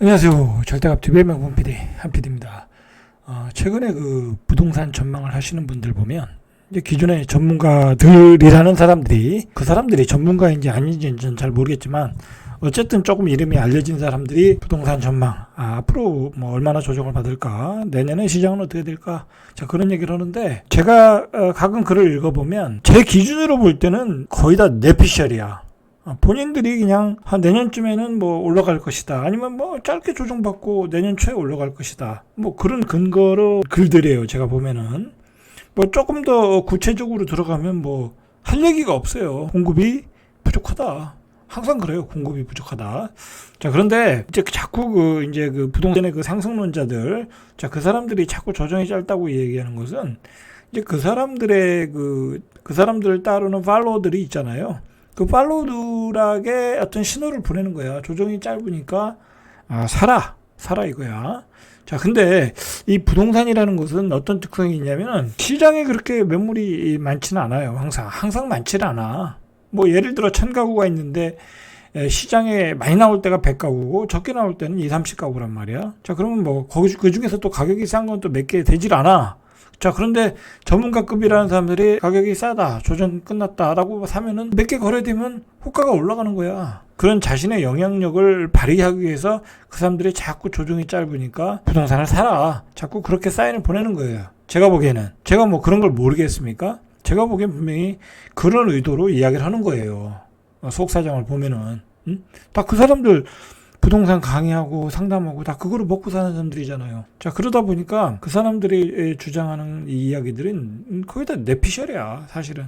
안녕하세요. 절대값TV의 명품 PD 한PD입니다. 최근에 그 부동산 전망을 하시는 분들 보면 이제 기존의 전문가들이라는 사람들이 그 사람들이 전문가인지 아닌지는 잘 모르겠지만 어쨌든 조금 이름이 알려진 사람들이 부동산 전망, 앞으로 뭐 얼마나 조정을 받을까, 내년에 시장은 어떻게 될까, 자 그런 얘기를 하는데 제가 가끔 글을 읽어보면 제 기준으로 볼 때는 거의 다 내피셜이야. 본인들이 그냥 한 내년쯤에는 뭐 올라갈 것이다, 아니면 뭐 짧게 조정받고 내년 초에 올라갈 것이다, 뭐 그런 근거로 글들이에요. 제가 보면은 뭐 조금 더 구체적으로 들어가면 뭐 할 얘기가 없어요. 공급이 부족하다. 항상 그래요. 공급이 부족하다. 자, 그런데 이제 자꾸 이제 부동산의 상승론자들, 자, 그 사람들이 자꾸 조정이 짧다고 얘기하는 것은 이제 그 사람들의 그 사람들을 따르는 팔로워들이 있잖아요. 그 팔로우들에게 어떤 신호를 보내는 거야. 조정이 짧으니까 사라 이거야. 자, 근데 이 부동산이라는 것은 어떤 특성이 있냐면은 시장에 그렇게 매물이 많지는 않아요. 항상 많지는 않아. 뭐 예를 들어 1000가구가 있는데 시장에 많이 나올 때가 100가구고 적게 나올 때는 2, 30가구란 말이야. 자, 그러면 뭐 그 중에서 또 가격이 싼 건 또 몇 개 되질 않아. 자, 그런데 전문가급이라는 사람들이 가격이 싸다, 조정 끝났다라고 사면은 몇 개 거래되면 호가가 올라가는 거야. 그런 자신의 영향력을 발휘하기 위해서 그 사람들이 자꾸 조정이 짧으니까 부동산을 사라, 자꾸 그렇게 사인을 보내는 거예요. 제가 보기에는, 제가 뭐 그런 걸 모르겠습니까? 제가 보기엔 분명히 그런 의도로 이야기를 하는 거예요. 속사정을 보면은 다 그 사람들 부동산 강의하고 상담하고 다 그거로 먹고 사는 사람들이잖아요. 자, 그러다 보니까 그 사람들이 주장하는 이 이야기들은 거의 다 내피셜이야. 사실은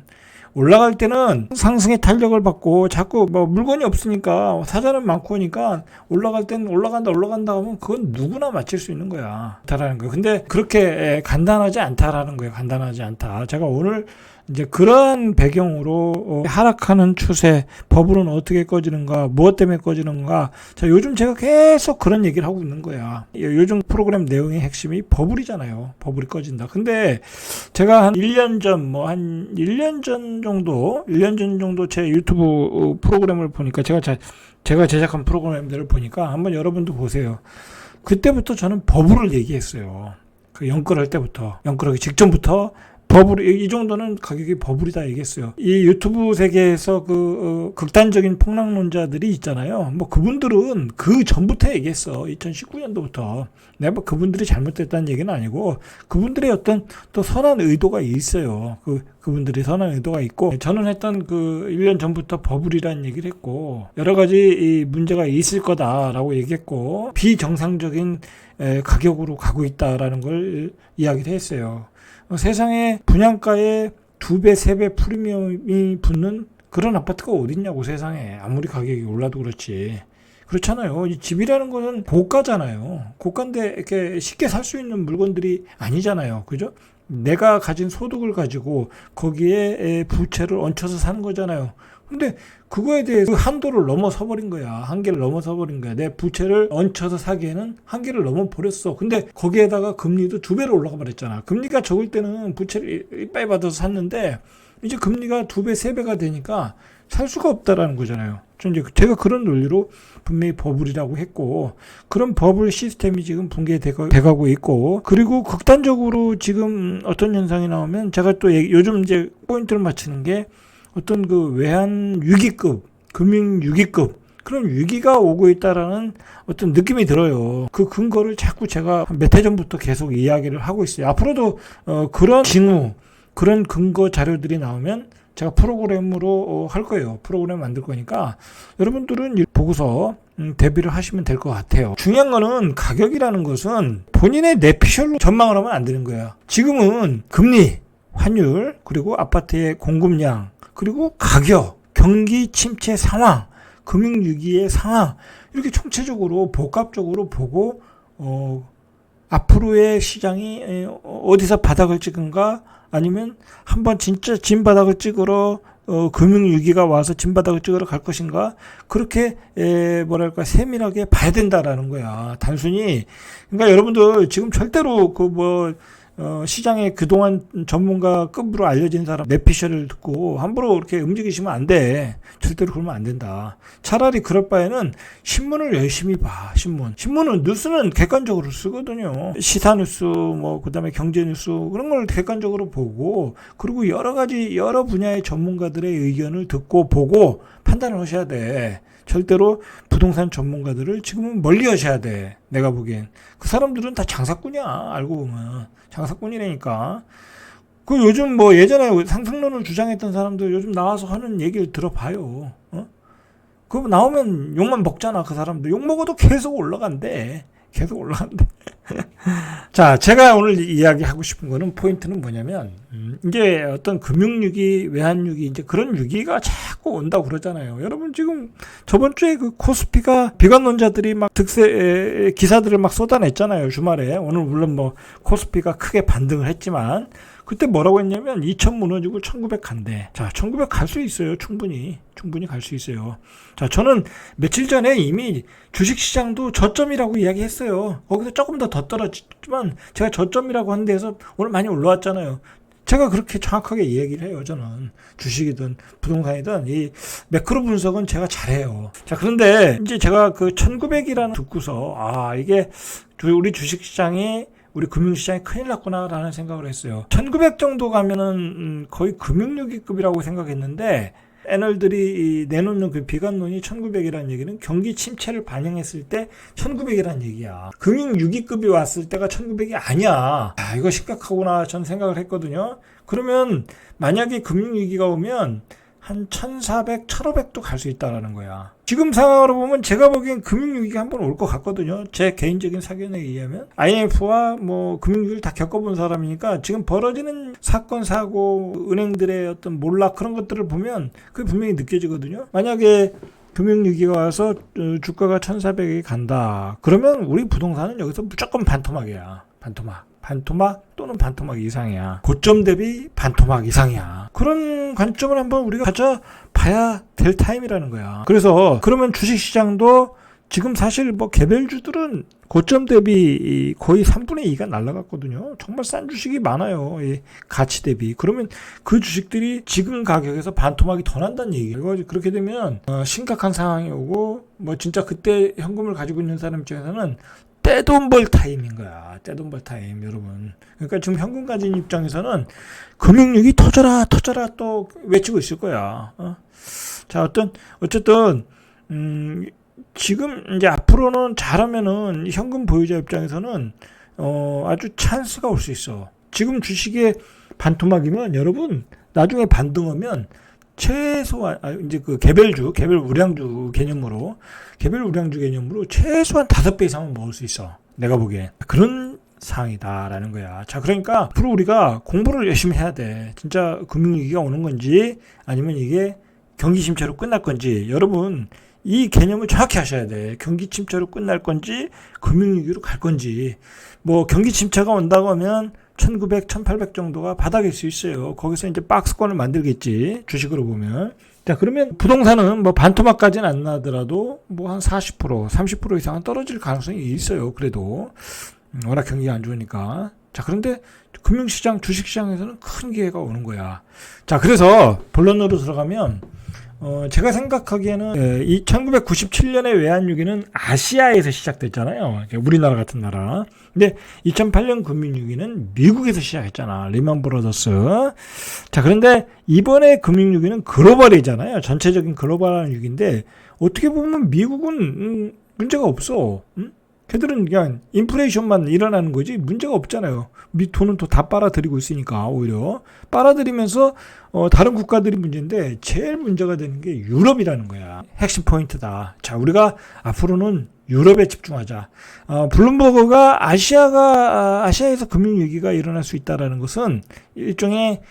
올라갈 때는 상승의 탄력을 받고 자꾸 뭐 물건이 없으니까 사자는 많고 하니까 올라갈 때는 올라간다 하면 그건 누구나 맞힐 수 있는 거야. 다라는 거예요. 근데 그렇게 간단하지 않다라는 거예요. 간단하지 않다. 제가 오늘 이제 그런 배경으로 하락하는 추세, 버블은 어떻게 꺼지는가, 무엇 때문에 꺼지는가. 자, 요즘 제가 계속 그런 얘기를 하고 있는 거야. 요즘 프로그램 내용의 핵심이 버블이잖아요. 버블이 꺼진다. 근데 제가 한 1년 전, 한 1년 전 정도 제 유튜브 프로그램을 보니까 제가 제작한 프로그램들을 보니까 한번 여러분도 보세요. 그때부터 저는 버블을 얘기했어요. 그 연끌할 때부터, 연끌하기 직전부터 버블, 이 정도는 가격이 버블이다 얘기했어요. 이 유튜브 세계에서 극단적인 폭락론자들이 있잖아요. 뭐 그분들은 그 전부터 얘기했어. 2019년도부터. 내가 뭐 그분들이 잘못됐다는 얘기는 아니고 그분들의 어떤 또 선한 의도가 있어요. 그분들이 선한 의도가 있고, 저는 했던 1년 전부터 버블이라는 얘기를 했고, 여러 가지 이 문제가 있을 거다라고 얘기했고, 비정상적인 가격으로 가고 있다라는 걸 이야기를 했어요. 세상에 분양가에 2배, 3배 프리미엄이 붙는 그런 아파트가 어딨냐고, 세상에. 아무리 가격이 올라도 그렇지. 그렇잖아요. 이 집이라는 것은 고가잖아요. 고가인데 이렇게 쉽게 살 수 있는 물건들이 아니잖아요. 그죠? 내가 가진 소득을 가지고 거기에 부채를 얹혀서 사는 거잖아요. 근데 그거에 대해서 그 한도를 넘어서 버린 거야. 한계를 넘어서 버린 거야. 내 부채를 얹혀서 사기에는 한계를 넘어 버렸어. 근데 거기에다가 금리도 2배로 올라가 버렸잖아. 금리가 적을 때는 부채를 이빨 받아서 샀는데 이제 금리가 2배, 3배가 되니까 살 수가 없다라는 거잖아요. 제가 그런 논리로 분명히 버블이라고 했고, 그런 버블 시스템이 지금 붕괴돼가고 있고, 그리고 극단적으로 지금 어떤 현상이 나오면 제가 또 요즘 이제 포인트를 맞추는 게 어떤 외환 위기급, 금융 위기급, 그런 위기가 오고 있다라는 어떤 느낌이 들어요. 그 근거를 자꾸 제가 몇 해 전부터 계속 이야기를 하고 있어요. 앞으로도 그런 징후, 그런 근거 자료들이 나오면 제가 프로그램으로 할 거예요. 프로그램 만들 거니까 여러분들은 보고서 대비를 하시면 될 것 같아요. 중요한 거는 가격이라는 것은 본인의 내피셜로 전망을 하면 안 되는 거예요. 지금은 금리, 환율, 그리고 아파트의 공급량, 그리고 가격, 경기 침체 상황, 금융위기의 상황, 이렇게 총체적으로 복합적으로 보고 앞으로의 시장이 어디서 바닥을 찍은가, 아니면 한번 진짜 진바닥을 찍으러 금융위기가 와서 진바닥을 찍으러 갈 것인가, 그렇게 세밀하게 봐야 된다라는 거야. 단순히, 그러니까 여러분들 지금 절대로 시장에 그동안 전문가급으로 알려진 사람 내피셜을 듣고 함부로 그렇게 움직이시면 안 돼. 절대로 그러면 안 된다. 차라리 그럴 바에는 신문을 열심히 봐. 신문은 뉴스는 객관적으로 쓰거든요. 시사 뉴스 뭐 그다음에 경제 뉴스 그런 걸 객관적으로 보고 그리고 여러 분야의 전문가들의 의견을 듣고 보고 판단을 하셔야 돼. 절대로 부동산 전문가들을 지금은 멀리 하셔야 돼. 내가 보기엔. 그 사람들은 다 장사꾼이야. 알고 보면. 장사꾼이라니까. 그 요즘 뭐 예전에 상승론을 주장했던 사람들 요즘 나와서 하는 얘기를 들어봐요. 그거 나오면 욕만 먹잖아. 그 사람들. 욕 먹어도 계속 올라간대. 자, 제가 오늘 이야기하고 싶은 거는 포인트는 뭐냐면, 이제 어떤 금융위기, 외환위기, 이제 그런 위기가 자꾸 온다고 그러잖아요. 여러분 지금 저번 주에 그 코스피가 비관론자들이 막 득세 기사들을 막 쏟아냈잖아요. 주말에. 오늘 물론 뭐 코스피가 크게 반등을 했지만, 그때 뭐라고 했냐면 2000 무너지고 1900 간대. 자, 1900 갈 수 있어요. 충분히 갈 수 있어요. 자, 저는 며칠 전에 이미 주식시장도 저점이라고 이야기했어요. 거기서 조금 더 떨어졌지만 제가 저점이라고 한 데에서 오늘 많이 올라왔잖아요. 제가 그렇게 정확하게 이야기를 해요. 저는 주식이든 부동산이든 이 매크로 분석은 제가 잘해요. 자, 그런데 이제 제가 그 1900이라는 듣고서 이게 우리 주식시장이 우리 금융시장이 큰일 났구나라는 생각을 했어요. 1900 정도 가면은 거의 금융위기급이라고 생각했는데 애널들이 내놓는 그 비관론이 1900이라는 얘기는 경기 침체를 반영했을 때 1900이라는 얘기야. 금융위기급이 왔을 때가 1900이 아니야. 이거 심각하구나 전 생각을 했거든요. 그러면 만약에 금융위기가 오면 한 1400, 1500도 갈 수 있다라는 거야. 지금 상황으로 보면 제가 보기엔 금융위기가 한번 올 것 같거든요. 제 개인적인 사견에 의하면. IMF와 뭐 금융위기를 다 겪어본 사람이니까 지금 벌어지는 사건, 사고, 은행들의 어떤 몰락 그런 것들을 보면 그게 분명히 느껴지거든요. 만약에 금융위기가 와서 주가가 1400이 간다. 그러면 우리 부동산은 여기서 무조건 반토막이야. 반토막 또는 반토막 이상이야. 고점 대비 반토막 이상이야. 그런 관점을 한번 우리가 가져봐야 될 타임이라는 거야. 그래서 그러면 주식시장도 지금 사실 뭐 개별주들은 고점 대비 거의 3분의 2가 날라갔거든요. 정말 싼 주식이 많아요. 가치 대비. 그러면 그 주식들이 지금 가격에서 반토막이 더 난다는 얘기예요. 그렇게 되면 심각한 상황이 오고 뭐 진짜 그때 현금을 가지고 있는 사람 입장에서는 떼돈 벌 타임인 거야. 떼돈 벌 타임, 여러분. 그러니까 지금 현금 가진 입장에서는 금융위기 터져라 또 외치고 있을 거야. 자, 어쨌든 지금 이제 앞으로는 잘하면은 현금 보유자 입장에서는 아주 찬스가 올 수 있어. 지금 주식의 반토막이면 여러분 나중에 반등하면 최소한 이제 그 개별 우량주 개념으로 최소한 5배 이상은 먹을 수 있어. 내가 보기엔 그런 상황이다라는 거야. 자, 그러니까 앞으로 우리가 공부를 열심히 해야 돼. 진짜 금융위기가 오는 건지 아니면 이게 경기 침체로 끝날 건지 여러분 이 개념을 정확히 하셔야 돼. 경기 침체로 끝날 건지 금융위기로 갈 건지. 뭐 경기 침체가 온다고 하면 1900, 1800 정도가 바닥일 수 있어요. 거기서 이제 박스권을 만들겠지. 주식으로 보면. 자, 그러면 부동산은 뭐 반토막까지는 안 나더라도 뭐 한 40%, 30% 이상은 떨어질 가능성이 있어요. 그래도. 워낙 경기가 안 좋으니까. 자, 그런데 금융시장, 주식시장에서는 큰 기회가 오는 거야. 자, 그래서 본론으로 들어가면 제가 생각하기에는 이 1997년의 외환위기는 아시아에서 시작됐잖아요. 우리나라 같은 나라. 근데 2008년 금융위기는 미국에서 시작했잖아. 리먼 브라더스. 자, 그런데 이번에 금융위기는 글로벌이잖아요. 전체적인 글로벌한 위기인데 어떻게 보면 미국은 문제가 없어. 걔들은 그냥 인플레이션만 일어나는 거지 문제가 없잖아요. 돈은 또 다 빨아들이고 있으니까 오히려 빨아들이면서 다른 국가들이 문제인데 제일 문제가 되는 게 유럽이라는 거야. 핵심 포인트다. 자, 우리가 앞으로는 유럽에 집중하자. 블룸버그가 아시아에서 금융위기가 일어날 수 있다라는 것은 일종의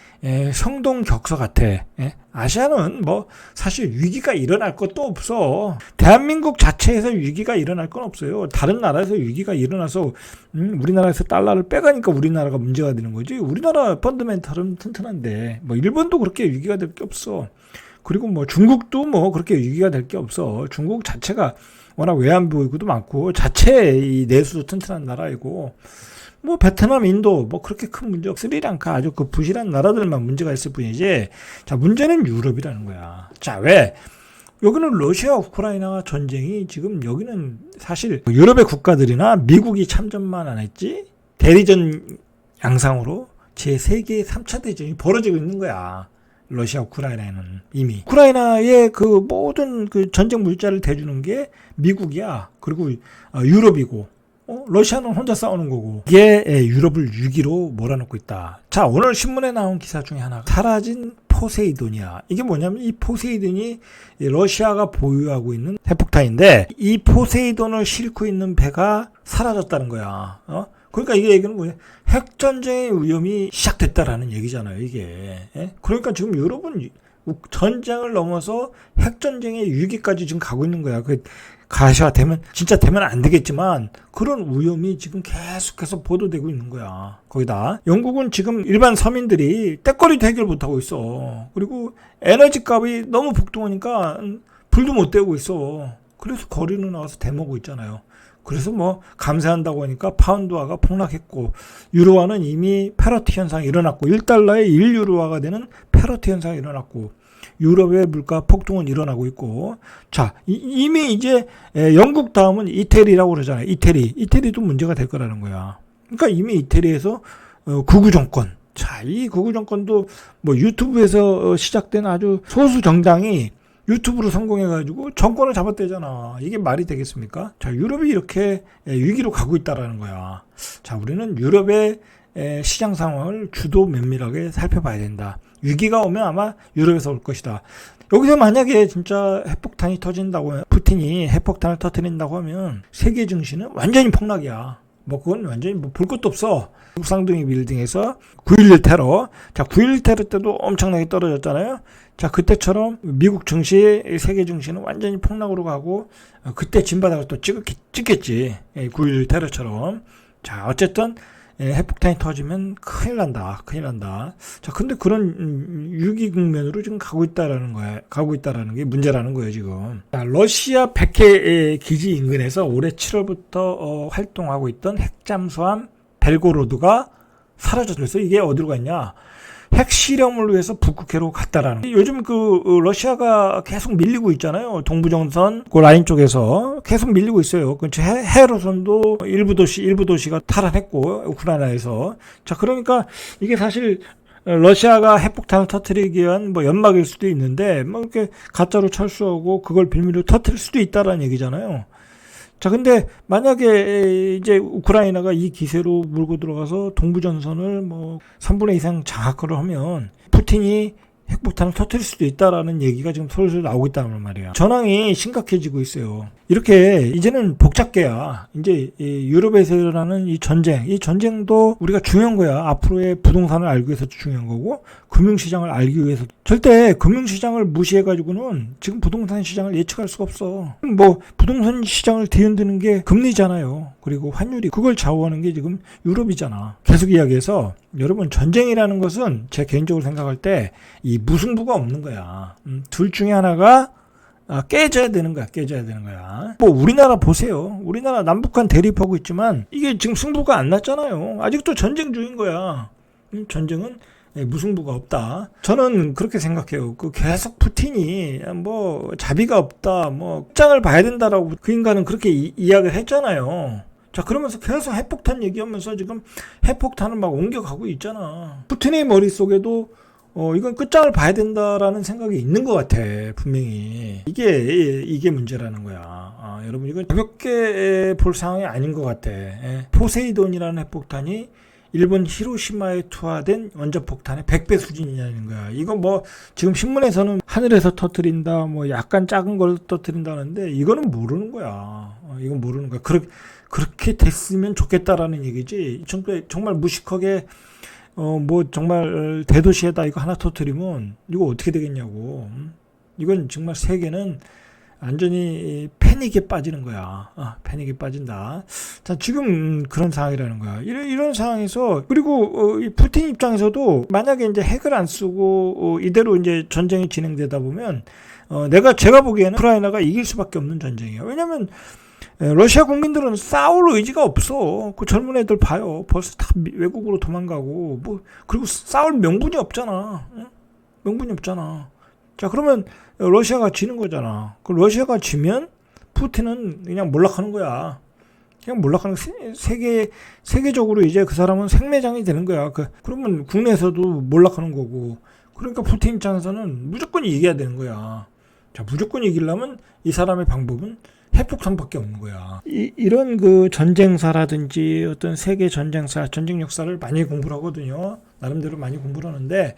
성동격서 같아. 아시아는 뭐 사실 위기가 일어날 것도 없어. 대한민국 자체에서 위기가 일어날 건 없어요. 다른 나라에서 위기가 일어나서 우리나라에서 달러를 빼가니까 우리나라가 문제가 되는 거지. 우리나라 펀더멘털은 튼튼한데 뭐 일본도 그렇게 위기가 될 게 없어. 그리고 뭐 중국도 뭐 그렇게 위기가 될 게 없어. 중국 자체가 워낙 외환보유고도 많고 자체 이 내수도 튼튼한 나라이고 뭐 베트남, 인도 뭐 그렇게 큰 문제 없. 스리랑카 아주 그 부실한 나라들만 문제가 있을 뿐이지. 자, 문제는 유럽이라는 거야. 자, 왜? 여기는 러시아 우크라이나 전쟁이 지금 여기는 사실 유럽의 국가들이나 미국이 참전만 안 했지 대리전 양상으로 제3계 3차 대전이 벌어지고 있는 거야. 러시아 우크라이나에는 이미 우크라이나의 그 모든 그 전쟁 물자를 대주는 게 미국이야. 그리고 유럽이고 러시아는 혼자 싸우는 거고 이게 유럽을 위기로 몰아넣고 있다. 자, 오늘 신문에 나온 기사 중에 하나가 사라진 포세이돈이야. 이게 뭐냐면 이 포세이돈이 러시아가 보유하고 있는 핵폭탄인데 이 포세이돈을 싣고 있는 배가 사라졌다는 거야. 그러니까 이게 얘기는 뭐냐? 핵전쟁의 위험이 시작됐다라는 얘기잖아요, 이게. 그러니까 지금 유럽은 전쟁을 넘어서 핵전쟁의 위기까지 지금 가고 있는 거야. 가시화되면 진짜 되면 안 되겠지만 그런 위험이 지금 계속해서 보도되고 있는 거야. 거기다 영국은 지금 일반 서민들이 때거리도 해결 못하고 있어. 그리고 에너지 값이 너무 폭등하니까 불도 못 때우고 있어. 그래서 거리로 나와서 대모고 있잖아요. 그래서 뭐 감세한다고 하니까 파운드화가 폭락했고 유로화는 이미 패러티 현상이 일어났고 1달러에 1유로화가 되는 패러티 현상이 일어났고 유럽의 물가 폭등은 일어나고 있고 자 이미 이제 영국 다음은 이태리라고 그러잖아요. 이태리도 문제가 될 거라는 거야. 그러니까 이미 이태리에서 극우 정권 자 이 극우 정권도 뭐 유튜브에서 시작된 아주 소수 정당이 유튜브로 성공해가지고 정권을 잡았대잖아. 이게 말이 되겠습니까? 자, 유럽이 이렇게 위기로 가고 있다라는 거야. 자, 우리는 유럽의 시장 상황을 주도 면밀하게 살펴봐야 된다. 위기가 오면 아마 유럽에서 올 것이다. 여기서 만약에 진짜 핵폭탄이 터진다고, 푸틴이 핵폭탄을 터뜨린다고 하면 세계 증시는 완전히 폭락이야. 뭐 그건 완전히 뭐 볼 것도 없어. 쌍둥이 빌딩에서 9.11 테러. 자, 9.11 테러 때도 엄청나게 떨어졌잖아요. 자, 그때처럼 미국 증시, 세계 증시는 완전히 폭락으로 가고 그때 진바닥을 또 찍겠지. 9.11 테러처럼. 자, 어쨌든 핵폭탄이 터지면 큰일 난다. 자, 근데 그런 위기 국면으로 지금 가고 있다라는 게 문제라는 거예요, 지금. 자, 러시아 백해 기지 인근에서 올해 7월부터 활동하고 있던 핵잠수함 벨고로드가 사라졌어요. 이게 어디로 갔냐? 핵 실험을 위해서 북극해로 갔다라는 거예요. 요즘 그 러시아가 계속 밀리고 있잖아요. 동부전선 그 라인 쪽에서 계속 밀리고 있어요. 해로선도 일부 도시가 탈환했고 우크라이나에서 자 그러니까 이게 사실 러시아가 핵폭탄을 터뜨리기 위한 뭐 연막일 수도 있는데 뭐 이렇게 가짜로 철수하고 그걸 빌미로 터뜨릴 수도 있다라는 얘기잖아요. 자, 근데 만약에 이제 우크라이나가 이 기세로 몰고 들어가서 동부전선을 뭐 3분의 2 이상 장악을 하면 푸틴이 핵폭탄을 터뜨릴 수도 있다라는 얘기가 지금 솔솔 나오고 있다는 말이야. 전황이 심각해지고 있어요. 이렇게 이제는 복잡계야. 이제 이 유럽에서 일어나는 이 전쟁도 우리가 중요한 거야. 앞으로의 부동산을 알기 위해서 중요한 거고 금융시장을 알기 위해서 절대 금융시장을 무시해가지고는 지금 부동산 시장을 예측할 수가 없어. 뭐 부동산 시장을 뒤흔드는 게 금리잖아요. 그리고 환율이 그걸 좌우하는 게 지금 유럽이잖아. 계속 이야기해서 여러분 전쟁이라는 것은 제 개인적으로 생각할 때 이 무승부가 없는 거야. 둘 중에 하나가 깨져야 되는 거야. 뭐 우리나라 보세요. 우리나라 남북한 대립하고 있지만 이게 지금 승부가 안 났잖아요. 아직도 전쟁 중인 거야. 전쟁은 무승부가 없다. 저는 그렇게 생각해요. 계속 푸틴이 뭐 자비가 없다. 뭐 입장을 봐야 된다라고 그 인간은 그렇게 이야기를 했잖아요. 자, 그러면서 계속 핵폭탄 얘기하면서 지금 핵폭탄을 막 옮겨가고 있잖아. 푸틴의 머릿속에도 이건 끝장을 봐야 된다라는 생각이 있는 것 같아, 분명히. 이게 문제라는 거야. 여러분, 이건 가볍게 볼 상황이 아닌 것 같아. 포세이돈이라는 핵폭탄이 일본 히로시마에 투하된 원자폭탄의 100배 수준이냐는 거야. 이거 뭐, 지금 신문에서는 하늘에서 터뜨린다, 뭐, 약간 작은 걸 터뜨린다는데, 이거는 모르는 거야. 이건 모르는 거야. 그렇게 됐으면 좋겠다라는 얘기지. 정말 무식하게, 뭐 정말 대도시에다 이거 하나 터뜨리면 이거 어떻게 되겠냐고. 이건 정말 세계는 완전히 패닉에 빠지는 거야. 패닉에 빠진다. 자, 지금 그런 상황이라는 거야. 이런 상황에서, 그리고 이 푸틴 입장에서도 만약에 이제 핵을 안 쓰고 이대로 이제 전쟁이 진행되다 보면 제가 보기에는 우크라이나가 이길 수밖에 없는 전쟁이야. 왜냐면 러시아 국민들은 싸울 의지가 없어. 그 젊은 애들 봐요. 벌써 다 외국으로 도망가고 그리고 싸울 명분이 없잖아. 명분이 없잖아. 자, 그러면 러시아가 지는 거잖아. 그 러시아가 지면 푸틴은 그냥 몰락하는 거야. 그냥 몰락하는 세계적으로 이제 그 사람은 생매장이 되는 거야. 그러면 국내에서도 몰락하는 거고. 그러니까 푸틴 입장에서는 무조건 이겨야 되는 거야. 자, 무조건 이기려면 이 사람의 방법은 핵폭탄밖에 없는 거야. 이런 그 전쟁사라든지 어떤 세계 전쟁사, 전쟁 역사를 많이 공부를 하거든요. 나름대로 많이 공부를 하는데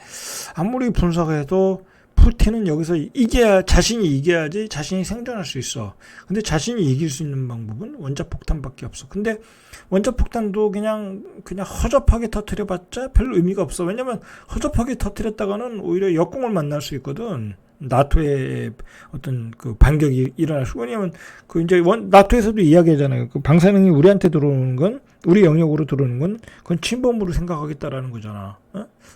아무리 분석해도 푸틴은 여기서 자신이 이겨야지 자신이 생존할 수 있어. 근데 자신이 이길 수 있는 방법은 원자폭탄밖에 없어. 근데 원자폭탄도 그냥 허접하게 터뜨려봤자 별 의미가 없어. 왜냐면 허접하게 터뜨렸다가는 오히려 역공을 만날 수 있거든. 나토의 어떤 그 반격이 일어날 수. 왜냐면 나토에서도 이야기하잖아요. 그 방사능이 우리한테 들어오는 건, 우리 영역으로 들어오는 건 그건 침범으로 생각하겠다라는 거잖아.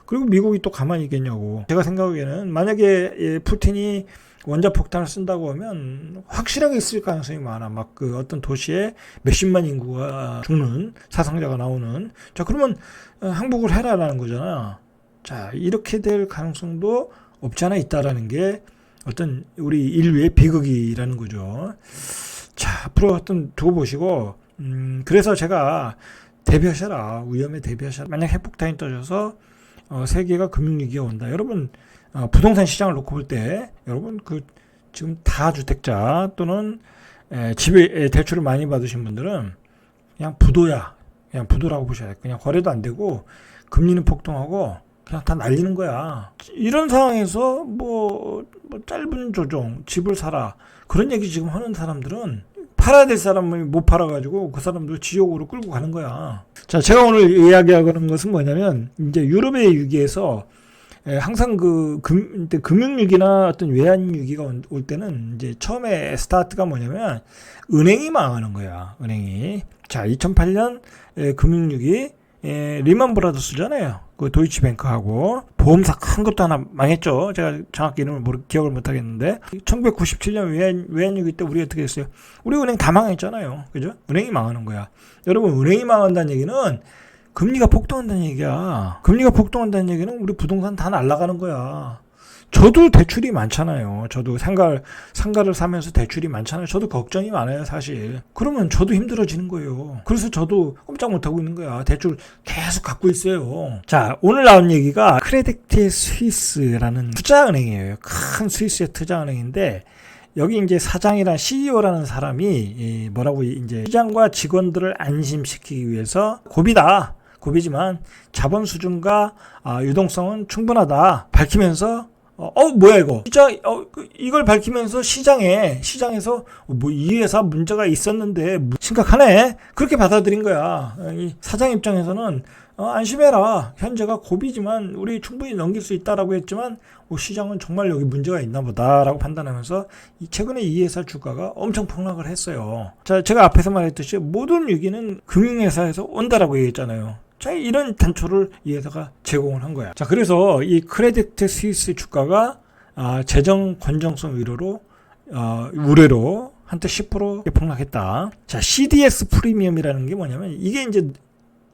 그리고 미국이 또 가만히 있겠냐고. 제가 생각하기에는 만약에 푸틴이 원자폭탄을 쓴다고 하면 확실하게 있을 가능성이 많아. 막 그 어떤 도시에 몇십만 인구가 죽는, 사상자가 나오는. 자, 그러면 항복을 해라라는 거잖아. 자, 이렇게 될 가능성도 없지 않아 있다라는 게 어떤 우리 인류의 비극이라는 거죠. 자, 앞으로 어떤 두고 보시고, 그래서 제가 대비하셔라. 위험에 대비하셔라. 만약 핵폭탄이 터져서 세계가 금융위기가 온다. 여러분, 부동산 시장을 놓고 볼 때, 여러분, 지금 다주택자 또는 집에 대출을 많이 받으신 분들은 그냥 부도야. 그냥 부도라고 보셔야 돼. 그냥 거래도 안 되고, 금리는 폭등하고, 그냥 다 날리는 거야. 이런 상황에서 짧은 조정, 집을 사라. 그런 얘기 지금 하는 사람들은 팔아야 될 사람이 못 팔아가지고 그 사람들 지옥으로 끌고 가는 거야. 자, 제가 오늘 이야기하는 것은 뭐냐면, 이제 유럽의 위기에서 항상 금융위기나 어떤 외환위기가 올 때는 이제 처음에 스타트가 뭐냐면 은행이 망하는 거야. 은행이. 자, 2008년 금융위기 리만 브라더스잖아요. 그 도이치뱅크하고 보험사 큰 것도 하나 망했죠. 제가 정확히 이름을 기억을 못 하겠는데 1997년 외환위기 때 우리 어떻게 했어요? 우리 은행 다 망했잖아요. 그죠? 은행이 망하는 거야. 여러분, 은행이 망한다는 얘기는 금리가 폭등한다는 얘기야. 금리가 폭등한다는 얘기는 우리 부동산 다 날아가는 거야. 저도 대출이 많잖아요. 저도 상가를 사면서 대출이 많잖아요. 저도 걱정이 많아요, 사실. 그러면 저도 힘들어지는 거예요. 그래서 저도 꼼짝 못하고 있는 거야. 대출 계속 갖고 있어요. 자, 오늘 나온 얘기가 크레딧 스위스라는 투자은행이에요. 큰 스위스의 투자은행인데, 여기 이제 사장이란 CEO라는 사람이 뭐라고 이제 시장과 직원들을 안심시키기 위해서 고비지만 자본 수준과 유동성은 충분하다 밝히면서 뭐야 이거 진짜 이걸 밝히면서 시장에서 이 회사 문제가 있었는데 심각하네 그렇게 받아들인 거야. 이 사장 입장에서는 안심해라. 현재가 고비지만 우리 충분히 넘길 수 있다라고 했지만 시장은 정말 여기 문제가 있나 보다라고 판단하면서 최근에 이 회사 주가가 엄청 폭락을 했어요. 자, 제가 앞에서 말했듯이 모든 위기는 금융회사에서 온다라고 얘기했잖아요. 자, 이런 단초를 이 회사가 제공을 한 거야. 자, 그래서 이 크레딧 스위스 주가가 재정 건전성 우려로 한때 10% 폭락했다. 자, CDS 프리미엄이라는 게 뭐냐면 이게 이제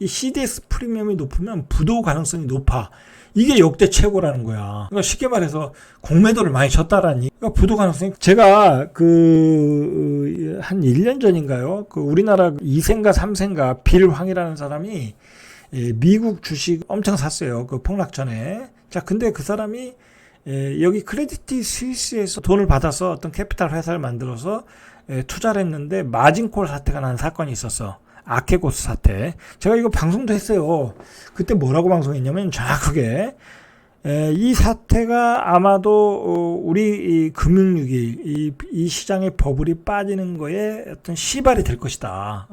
이 CDS 프리미엄이 높으면 부도 가능성이 높아. 이게 역대 최고라는 거야. 그러니까 쉽게 말해서 공매도를 많이 쳤다라니. 그러니까 부도 가능성이 제가 한 1년 전인가요? 우리나라 2세인가 3세인가 빌황이라는 사람이 미국 주식 엄청 샀어요. 그 폭락 전에. 자, 근데 그 사람이 여기 크레딧 스위스에서 돈을 받아서 어떤 캐피탈 회사를 만들어서 투자를 했는데 마진콜 사태가 난 사건이 있었어. 아케고스 사태. 제가 이거 방송도 했어요. 그때 뭐라고 방송했냐면 정확하게 이 사태가 아마도 우리 금융위기 이 시장의 버블이 빠지는 거에 어떤 시발이 될 것이다.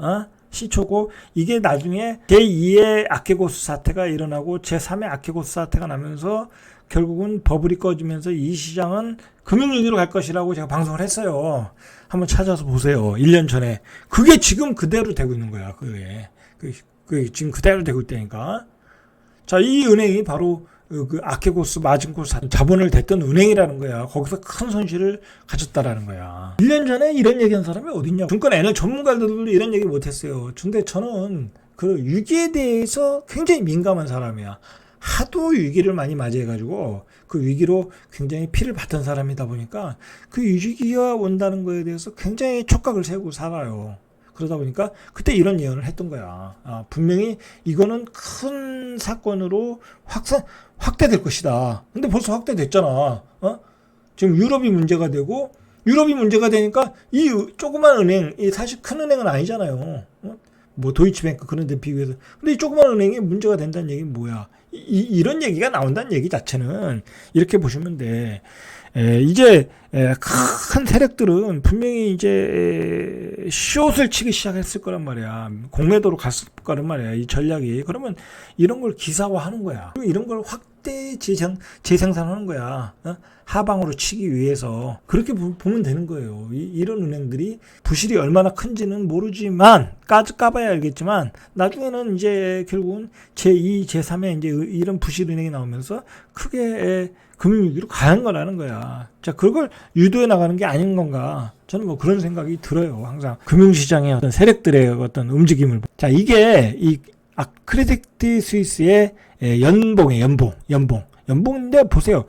시초고 이게 나중에 제2의 아케고스 사태가 일어나고 제3의 아케고스 사태가 나면서 결국은 버블이 꺼지면서 이 시장은 금융위기로 갈 것이라고 제가 방송을 했어요. 한번 찾아서 보세요. 1년 전에. 그게 지금 그대로 되고 있는 거야. 그게 지금 그대로 되고 있다니까. 자, 이 은행이 바로 그 아케고스 마진코스 자본을 댔던 은행이라는 거야. 거기서 큰 손실을 가졌다라는 거야. 1년 전에 이런 얘기한 사람이 어딨냐. 증권 애널 전문가들도 이런 얘기 못했어요. 근데 저는 그 위기에 대해서 굉장히 민감한 사람이야. 하도 위기를 많이 맞이해가지고 그 위기로 굉장히 피를 봤던 사람이다 보니까 그 위기가 온다는 거에 대해서 굉장히 촉각을 세우고 살아요. 그러다 보니까 그때 이런 예언을 했던 거야. 분명히 이거는 큰 사건으로 확대될 것이다. 근데 벌써 확대됐잖아. 지금 유럽이 문제가 되고, 유럽이 문제가 되니까 이 조그만 은행, 사실 큰 은행은 아니잖아요. 뭐 도이치뱅크 그런 데 비교해서. 근데 이 조그만 은행이 문제가 된다는 얘기는 뭐야? 이런 얘기가 나온다는 얘기 자체는 이렇게 보시면 돼. 이제 큰 세력들은 분명히 이제 숏을 치기 시작했을 거란 말이야. 공매도로 갔을 거란 말이야. 이 전략이. 그러면 이런 걸 기사화하는 거야. 이런 걸 확대 재생산하는 거야. 하방으로 치기 위해서. 그렇게 보면 되는 거예요. 이런 은행들이 부실이 얼마나 큰지는 모르지만 까봐야 알겠지만 나중에는 이제 결국은 제2, 제3의 이제 이런 부실 은행이 나오면서 크게 금융위기로 가는 거라는 거야. 자, 그걸 유도해 나가는 게 아닌 건가? 저는 뭐 그런 생각이 들어요. 항상 금융시장의 어떤 세력들의 어떤 움직임을. 자, 이게 크레디트 스위스의 연봉인데 보세요.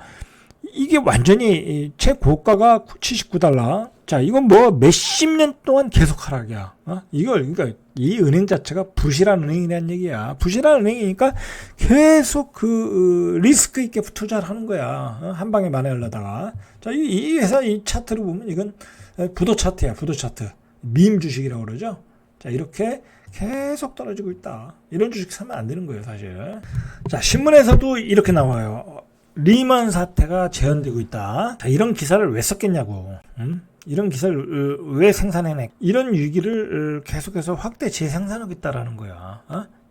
이게 완전히 최고가가 79달러. 자, 이건 뭐 몇십 년 동안 계속 하락이야. 그러니까 이 은행 자체가 부실한 은행이라는 얘기야. 부실한 은행이니까 계속 리스크 있게 투자를 하는 거야. 한 방에 만회하려다가. 자, 이 회사 이 차트를 보면 이건 부도 차트야, 부도 차트. 밈 주식이라고 그러죠. 자, 이렇게 계속 떨어지고 있다. 이런 주식 사면 안 되는 거예요, 사실. 자, 신문에서도 이렇게 나와요. 리먼 사태가 재현되고 있다. 자, 이런 기사를 왜 썼겠냐고. 이런 기사를 왜 생산해내? 이런 위기를 계속해서 확대 재생산하겠다라는 거야.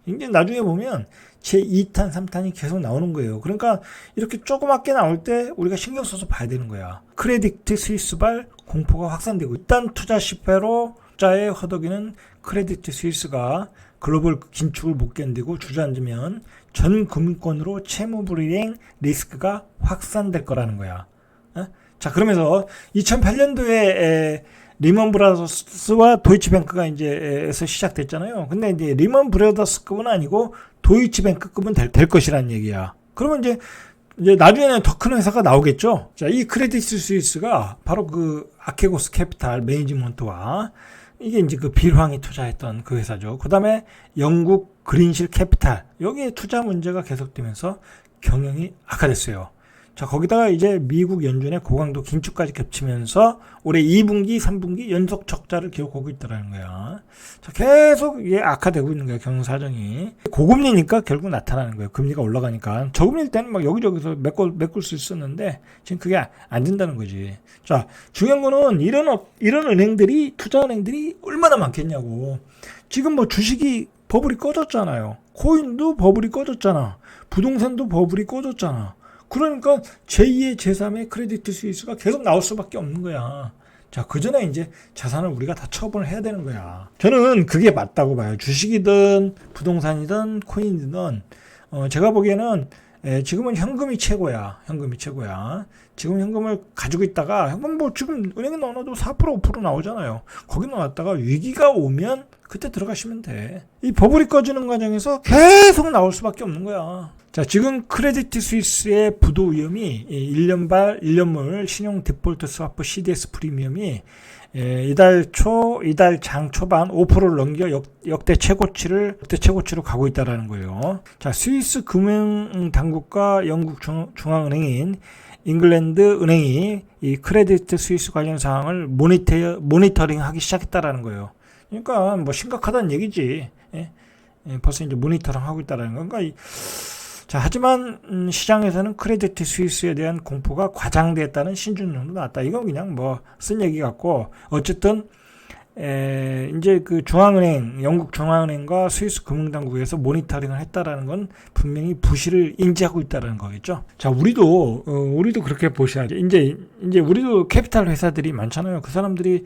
이제 나중에 보면 제2탄, 3탄이 계속 나오는 거예요. 그러니까 이렇게 조그맣게 나올 때 우리가 신경 써서 봐야 되는 거야. 크레디트 스위스발 공포가 확산되고 일단 투자 실패로 투자에 허덕이는 크레디트 스위스가 글로벌 긴축을 못 견디고 주저앉으면 전 금융권으로 채무 불이행 리스크가 확산될 거라는 거야. 자, 그러면서 2008년도에 리먼 브라더스와 도이치뱅크가 이제에서 시작됐잖아요. 근데 이제 리먼 브라더스급은 아니고 도이치뱅크급은 될 것이라는 얘기야. 그러면 이제 나중에는 더 큰 회사가 나오겠죠. 자, 이 크레디트 스위스가 바로 그 아케고스 캐피탈 매니지먼트와 이게 이제 그 빌황이 투자했던 그 회사죠. 그 다음에 영국 그린실 캐피탈. 여기에 투자 문제가 계속되면서 경영이 악화됐어요. 자, 거기다가 이제 미국 연준의 고강도 긴축까지 겹치면서 올해 2분기, 3분기 연속 적자를 기록하고 있다는 거야. 자, 계속 이게 악화되고 있는 거야, 경영 사정이. 고금리니까 결국 나타나는 거예요. 금리가 올라가니까. 저금리일 때는 막 여기저기서 메꿀 수 있었는데 지금 그게 안 된다는 거지. 자, 중요한 거는 이런 은행들이, 투자 은행들이 얼마나 많겠냐고. 지금 뭐 주식이 버블이 꺼졌잖아요. 코인도 버블이 꺼졌잖아. 부동산도 버블이 꺼졌잖아. 그러니까 제2의 제3의 크레디트 스위스가 계속 나올 수밖에 없는 거야. 자, 그 전에 이제 자산을 우리가 다 처분을 해야 되는 거야. 저는 그게 맞다고 봐요. 주식이든 부동산이든 코인이든 제가 보기에는 지금은 현금이 최고야. 현금이 최고야. 지금 현금을 가지고 있다가 현금 뭐 지금 은행에 넣어놔도 4% 5% 나오잖아요. 거기 넣어놨다가 위기가 오면 그때 들어가시면 돼. 이 버블이 꺼지는 과정에서 계속 나올 수밖에 없는 거야. 자, 지금 크레디트 스위스의 부도 위험이 1년물 신용 디폴트 스와프 CDS 프리미엄이 이달 장 초반 5%를 넘겨 역대 최고치로 가고 있다라는 거예요. 자, 스위스 금융 당국과 영국 중앙은행인 잉글랜드 은행이 이 크레디트 스위스 관련 사항을 모니터링하기 시작했다라는 거예요. 그러니까 뭐 심각하다는 얘기지. 벌써 이제 모니터링 하고 있다라는 거. 그러니까 자, 하지만 시장에서는 크레디트 스위스에 대한 공포가 과장됐다는 신준론도 나왔다. 이건 그냥 뭐 쓴 얘기 같고 어쨌든 이제 그 중앙은행, 영국 중앙은행과 스위스 금융당국에서 모니터링을 했다라는 건 분명히 부실을 인지하고 있다라는 거겠죠. 자, 우리도 그렇게 보셔야죠. 이제 우리도 캐피탈 회사들이 많잖아요. 그 사람들이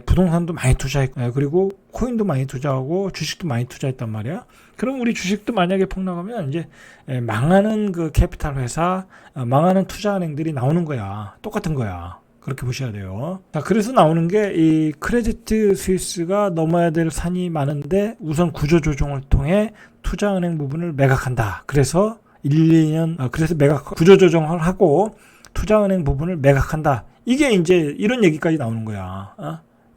부동산도 많이 투자했고, 그리고 코인도 많이 투자하고 주식도 많이 투자했단 말이야. 그럼 우리 주식도 만약에 폭락하면 이제 망하는 그 캐피탈 회사, 망하는 투자은행들이 나오는 거야. 똑같은 거야. 그렇게 보셔야 돼요. 자, 그래서 나오는 게 이 크레디트 스위스가 넘어야 될 산이 많은데 우선 구조조정을 통해 투자은행 부분을 매각한다. 그래서 1-2년, 그래서 구조조정을 하고 투자은행 부분을 매각한다. 이게 이제 이런 얘기까지 나오는 거야.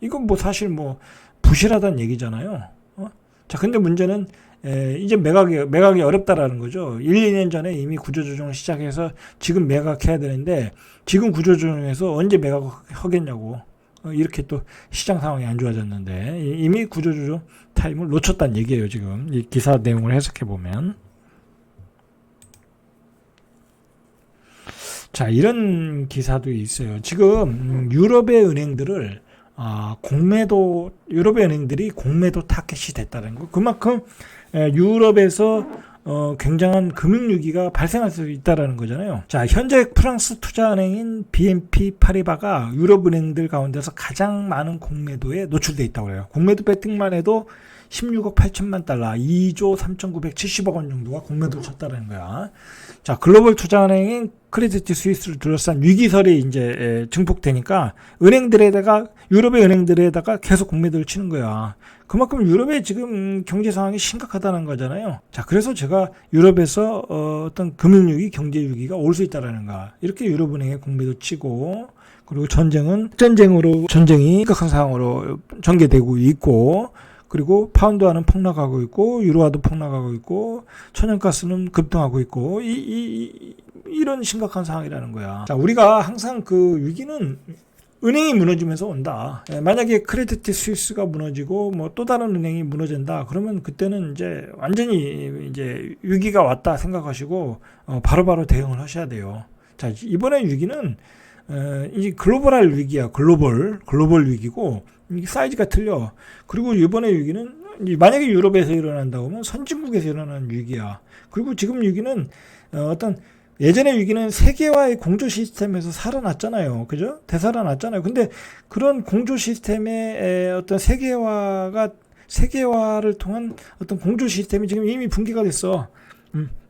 이건 뭐 사실 뭐 부실하다는 얘기잖아요. 자, 근데 문제는 이제 매각이 어렵다라는 거죠. 1-2년 전에 이미 구조조정을 시작해서 지금 매각해야 되는데 지금 구조조정에서 언제 매각하겠냐고. 이렇게 또 시장 상황이 안 좋아졌는데 이미 구조조정 타임을 놓쳤다는 얘기예요. 지금 이 기사 내용을 해석해 보면. 자, 이런 기사도 있어요. 지금 유럽의 은행들이 공매도 타겟이 됐다는 거. 그만큼 유럽에서 굉장한 금융위기가 발생할 수 있다는 거잖아요. 자, 현재 프랑스 투자은행인 BNP 파리바가 유럽은행들 가운데서 가장 많은 공매도에 노출되어 있다고 그래요. 공매도 배팅만 해도 16억 8천만 달러, 2조 3,970억 원 정도가 공매도를 쳤다는 거야. 자, 글로벌 투자은행인 크레디트 스위스를 둘러싼 위기설이 이제 증폭되니까 유럽의 은행들에다가 계속 공매도를 치는 거야. 그만큼 유럽의 지금 경제 상황이 심각하다는 거잖아요. 자, 그래서 제가 유럽에서 어떤 금융위기, 경제위기가 올 수 있다라는 거야. 이렇게 유럽은행에 공매도 치고, 그리고 전쟁이 심각한 상황으로 전개되고 있고, 그리고 파운드화는 폭락하고 있고, 유로화도 폭락하고 있고, 천연가스는 급등하고 있고, 이런 심각한 상황이라는 거야. 자, 우리가 항상 그 위기는 은행이 무너지면서 온다. 만약에 크레디트 스위스가 무너지고 뭐 또 다른 은행이 무너진다. 그러면 그때는 이제 완전히 이제 위기가 왔다 생각하시고 바로바로 대응을 하셔야 돼요. 자, 이번에 위기는 이 글로벌할 위기야. 글로벌 위기고 사이즈가 틀려. 그리고 이번에 위기는 만약에 유럽에서 일어난다고 하면 선진국에서 일어나는 위기야. 그리고 지금 위기는 어떤 예전의 위기는 세계화의 공조 시스템에서 살아났잖아요. 그죠? 되살아났잖아요. 근데 그런 공조 시스템의 어떤 세계화를 통한 어떤 공조 시스템이 지금 이미 붕괴가 됐어.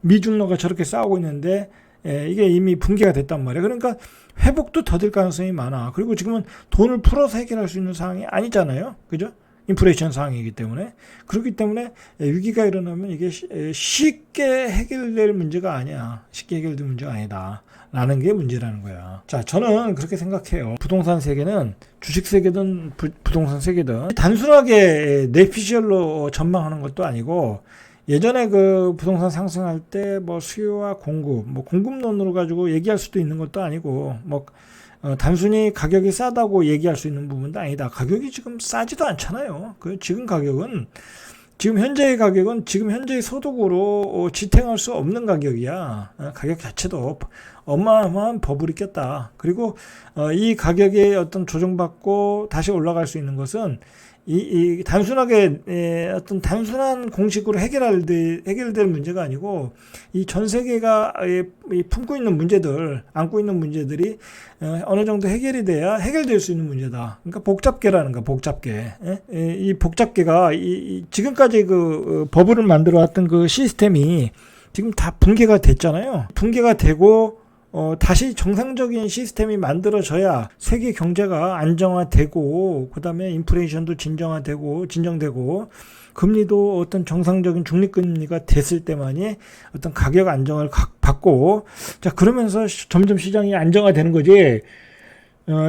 미중러가 저렇게 싸우고 있는데 이게 이미 붕괴가 됐단 말이야. 그러니까 회복도 더딜 가능성이 많아. 그리고 지금은 돈을 풀어서 해결할 수 있는 상황이 아니잖아요. 그죠? 인플레이션 상황이기 때문에. 그렇기 때문에 위기가 일어나면 이게 쉽게 해결될 문제가 아니야. 쉽게 해결될 문제가 아니다. 라는 게 문제라는 거야. 자, 저는 그렇게 생각해요. 부동산 세계는 주식 세계든 부동산 세계든 단순하게 뇌피셜로 전망하는 것도 아니고 예전에 그 부동산 상승할 때 뭐 수요와 공급, 뭐 공급론으로 가지고 얘기할 수도 있는 것도 아니고 뭐 단순히 가격이 싸다고 얘기할 수 있는 부분도 아니다. 가격이 지금 싸지도 않잖아요. 지금 현재의 가격은 지금 현재의 소득으로 지탱할 수 없는 가격이야. 가격 자체도 어마어마한 버블이 꼈다. 그리고 이 가격에 어떤 조정받고 다시 올라갈 수 있는 것은 이 단순하게 어떤 단순한 공식으로 해결될 문제가 아니고 이 전 세계가 품고 있는 문제들, 안고 있는 문제들이 어느 정도 해결이 돼야 해결될 수 있는 문제다. 그러니까 복잡계라는 거야, 복잡계. 이 복잡계가 지금까지 그 버블을 만들어 왔던 그 시스템이 지금 다 붕괴가 됐잖아요. 붕괴가 되고 다시 정상적인 시스템이 만들어져야 세계 경제가 안정화되고 그다음에 인플레이션도 진정되고 금리도 어떤 정상적인 중립금리가 됐을 때만이 어떤 가격 안정을 받고 자 그러면서 점점 시장이 안정화되는 거지.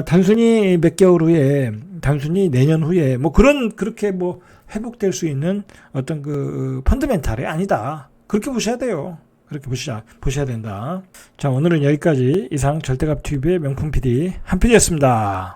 단순히 몇 개월 후에 단순히 내년 후에 뭐 그렇게 뭐 회복될 수 있는 어떤 그 펀더멘탈이 아니다. 그렇게 보셔야 돼요. 그렇게 보셔야 된다. 자, 오늘은 여기까지 이상 절대값 TV의 명품 PD 한 PD였습니다.